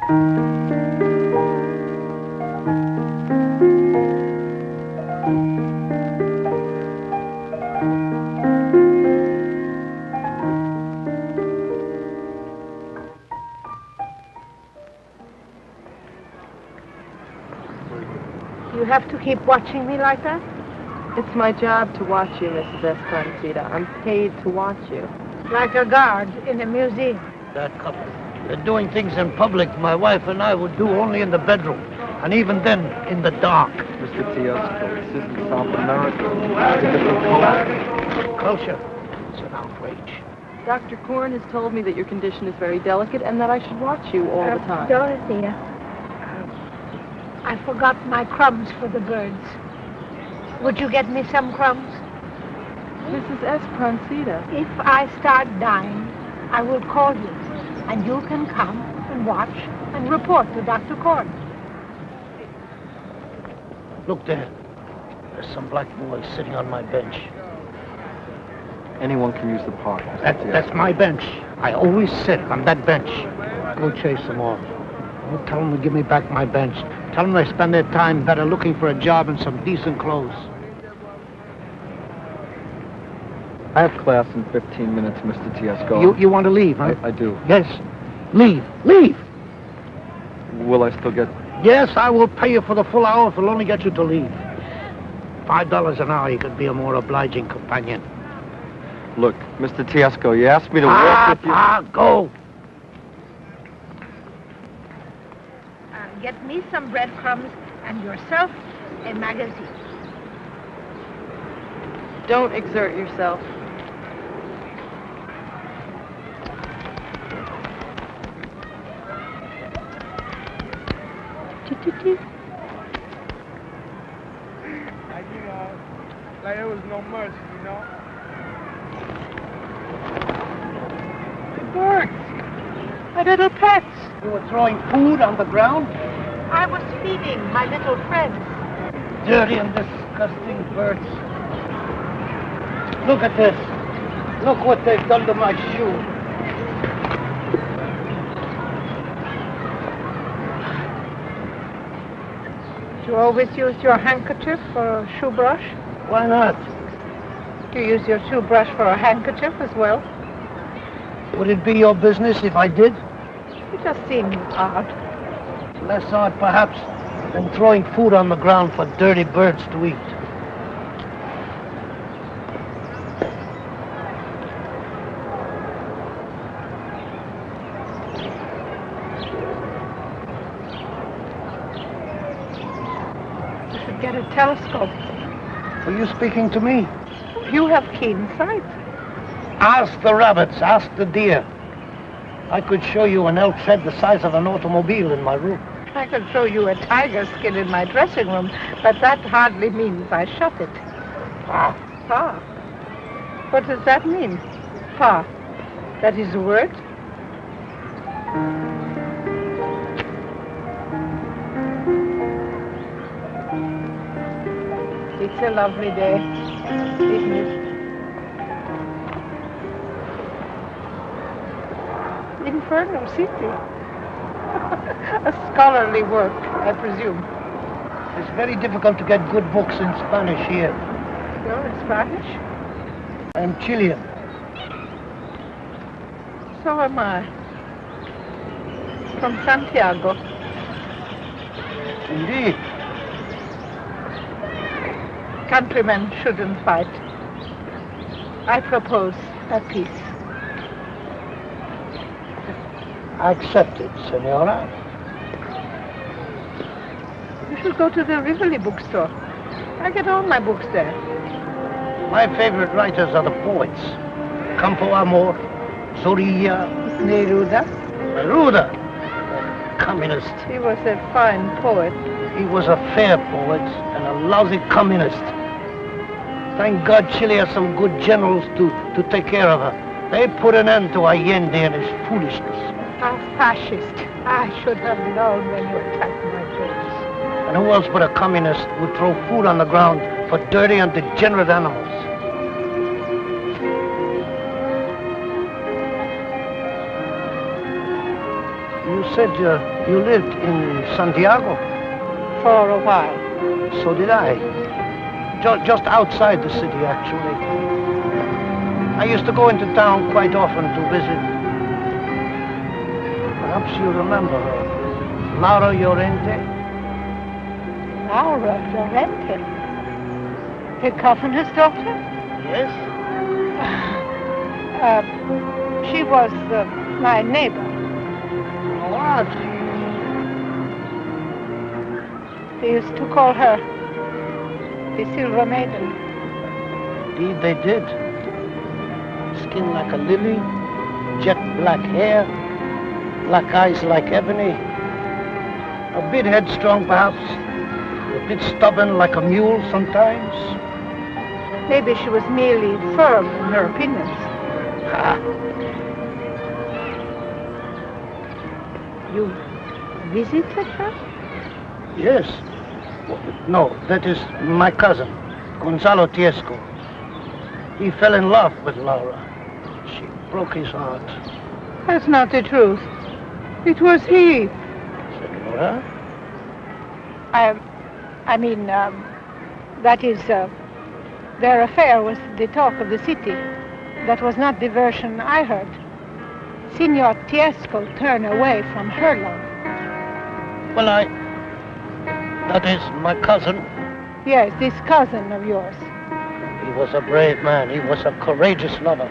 You have to keep watching me like that? It's my job to watch you, Mrs. Esperanza. I'm paid to watch you. Like a guard in a museum. That couple, they're doing things in public my wife and I would do only in the bedroom. And even then, in the dark. Mr. Tiesco, this isn't South America. It's a Culture. It's an outrage. Dr. Korn has told me that your condition is very delicate and that I should watch you all the time. Dorothea, I forgot my crumbs for the birds. Would you get me some crumbs? Mrs. Esperanza. If I start dying, I will call you, and you can come and watch and report to Dr. Korn. Look there. There's some black boys sitting on my bench. Anyone can use the park. That's my bench. I always sit on that bench. Go chase them off. Don't tell them to give me back my bench. Tell them they spend their time better looking for a job and some decent clothes. I have class in 15 minutes, Mr. Tiesco. You want to leave, huh? I do. Yes. Leave. Leave. Will I still get... Yes, I will pay you for the full hour if it'll only get you to leave. $5 an hour, you could be a more obliging companion. Look, Mr. Tiesco, you asked me to work with you... Go. Get me some breadcrumbs and yourself a magazine. Don't exert yourself. Like there was no mercy, you know? The birds. My little pets. You were throwing food on the ground? I was feeding my little friends. Dirty and disgusting birds. Look at this. Look what they've done to my shoe. Do you always use your handkerchief for a shoe brush? Why not? Do you use your shoe brush for a handkerchief as well? Would it be your business if I did? It just seems odd. Less odd, perhaps, than throwing food on the ground for dirty birds to eat. You should get a telescope. Are you speaking to me? You have keen sight. Ask the rabbits, ask the deer. I could show you an elk's head the size of an automobile in my room. I could show you a tiger skin in my dressing room, but that hardly means I shut it. Ah. Pa. What does that mean? Pa. That is a word? It's a lovely day, isn't it? Inferno City. A scholarly work, I presume. It's very difficult to get good books in Spanish here. You're in Spanish? I'm Chilean. So am I. From Santiago. Indeed. Countrymen shouldn't fight. I propose a peace. Accepted, senora. You should go to the Rivoli bookstore. I get all my books there. My favorite writers are the poets. Campo Amor, Zorilla, Neruda. Neruda, communist. He was a fine poet. He was a fair poet and a lousy communist. Thank God Chile has some good generals to take care of her. They put an end to Allende and his foolishness. A fascist. I should have known when you attacked my jokes. And who else but a communist would throw food on the ground for dirty and degenerate animals? You said you lived in Santiago. For a while. So did I. Just outside the city, actually. I used to go into town quite often to visit. Perhaps you remember her. Laura Llorente. Laura Llorente? The governor's daughter? Yes? She was my neighbor. What? They used to call her the Silver Maiden. Indeed they did. Skin like a lily, jet black hair, black eyes like ebony. A bit headstrong, perhaps. A bit stubborn like a mule sometimes. Maybe she was merely firm in her opinions. Ha! You visited her? Yes. No, that is my cousin, Gonzalo Tiesco. He fell in love with Laura. She broke his heart. That's not the truth. It was he. Senora? I mean, that is, their affair was the talk of the city. That was not the version I heard. Signor Tiesco turned away from her love. Well, that is my cousin. Yes, this cousin of yours. He was a brave man. He was a courageous lover.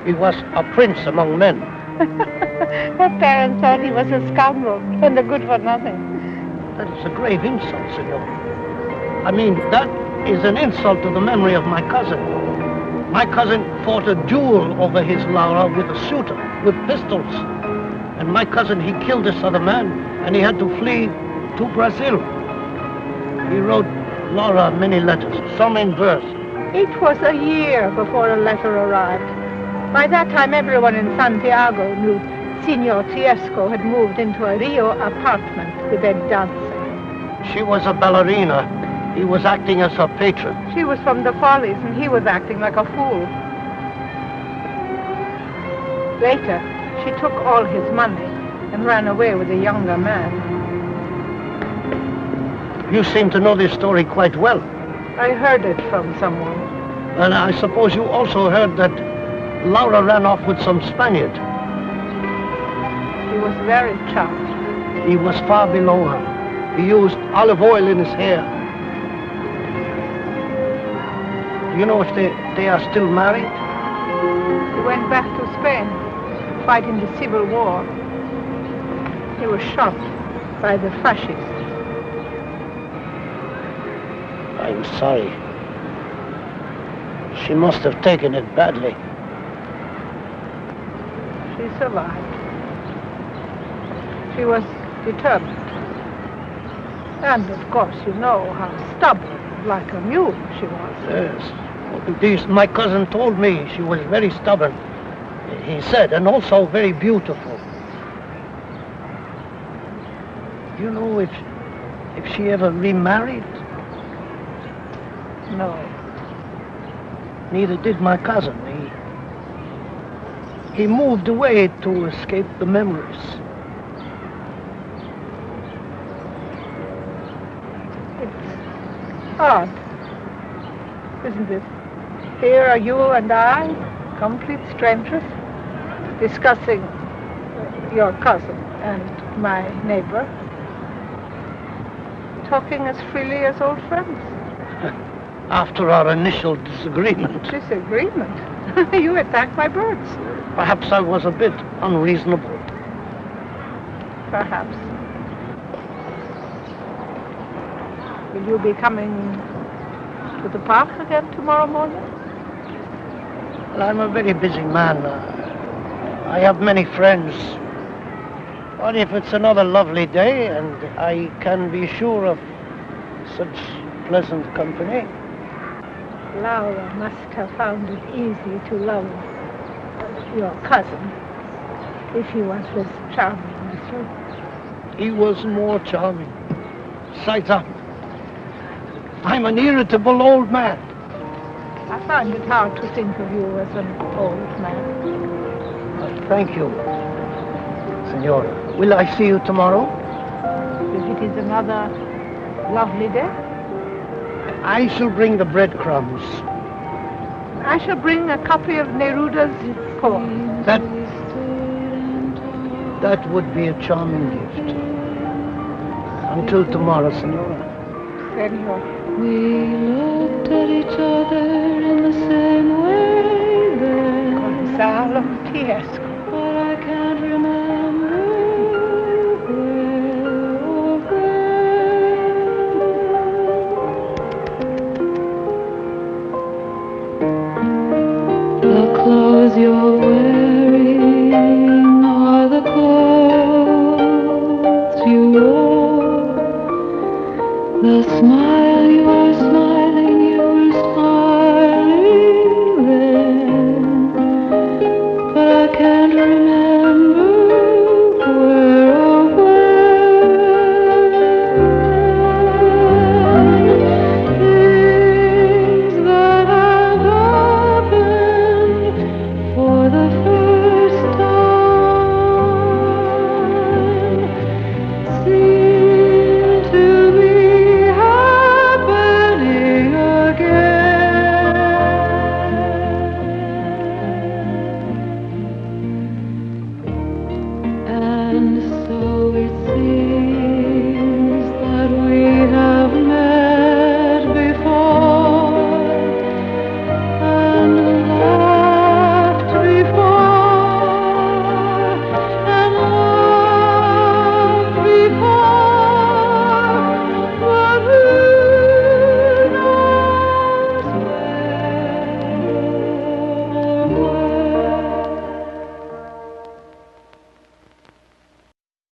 He was a prince among men. Her parents thought he was a scoundrel and a good for nothing. That is a grave insult, senor. I mean, that is an insult to the memory of my cousin. My cousin fought a duel over his Laura with a shooter, with pistols. And my cousin, he killed this other man, and he had to flee to Brazil. He wrote Laura many letters, some in verse. It was a year before a letter arrived. By that time, everyone in Santiago knew Signor Tiesco had moved into a Rio apartment with Ed dancing. She was a ballerina. He was acting as her patron. She was from the Follies, and he was acting like a fool. Later, she took all his money and ran away with a younger man. You seem to know this story quite well. I heard it from someone. And I suppose you also heard that Laura ran off with some Spaniard. He was very charming. He was far below her. He used olive oil in his hair. Do you know if they are still married? He went back to Spain, to fight in the Civil War. He was shot by the fascists. I'm sorry. She must have taken it badly. She survived. She was determined. And of course, you know how stubborn, like a mule, she was. Yes. My cousin told me she was very stubborn, he said, and also very beautiful. Do you know if she ever remarried? No. Neither did my cousin. He moved away to escape the memories. It's odd, isn't it? Here are you and I, complete strangers, discussing your cousin and my neighbor, talking as freely as old friends. After our initial disagreement. Disagreement? You attacked my birds. Perhaps I was a bit unreasonable. Perhaps. Will you be coming to the park again tomorrow morning? Well, I'm a very busy man. I have many friends. But if it's another lovely day and I can be sure of such pleasant company. Laura must have found it easy to love your cousin, if he was as charming as you. He was more charming. Besides, I'm an irritable old man. I find it hard to think of you as an old man. Thank you, Signora. Will I see you tomorrow? If it is another lovely day, I shall bring the breadcrumbs. I shall bring a copy of Neruda's poem. That would be a charming gift. Until tomorrow, Signora. Senor. We looked at each other in the same way then. Gonzalo Tiesco.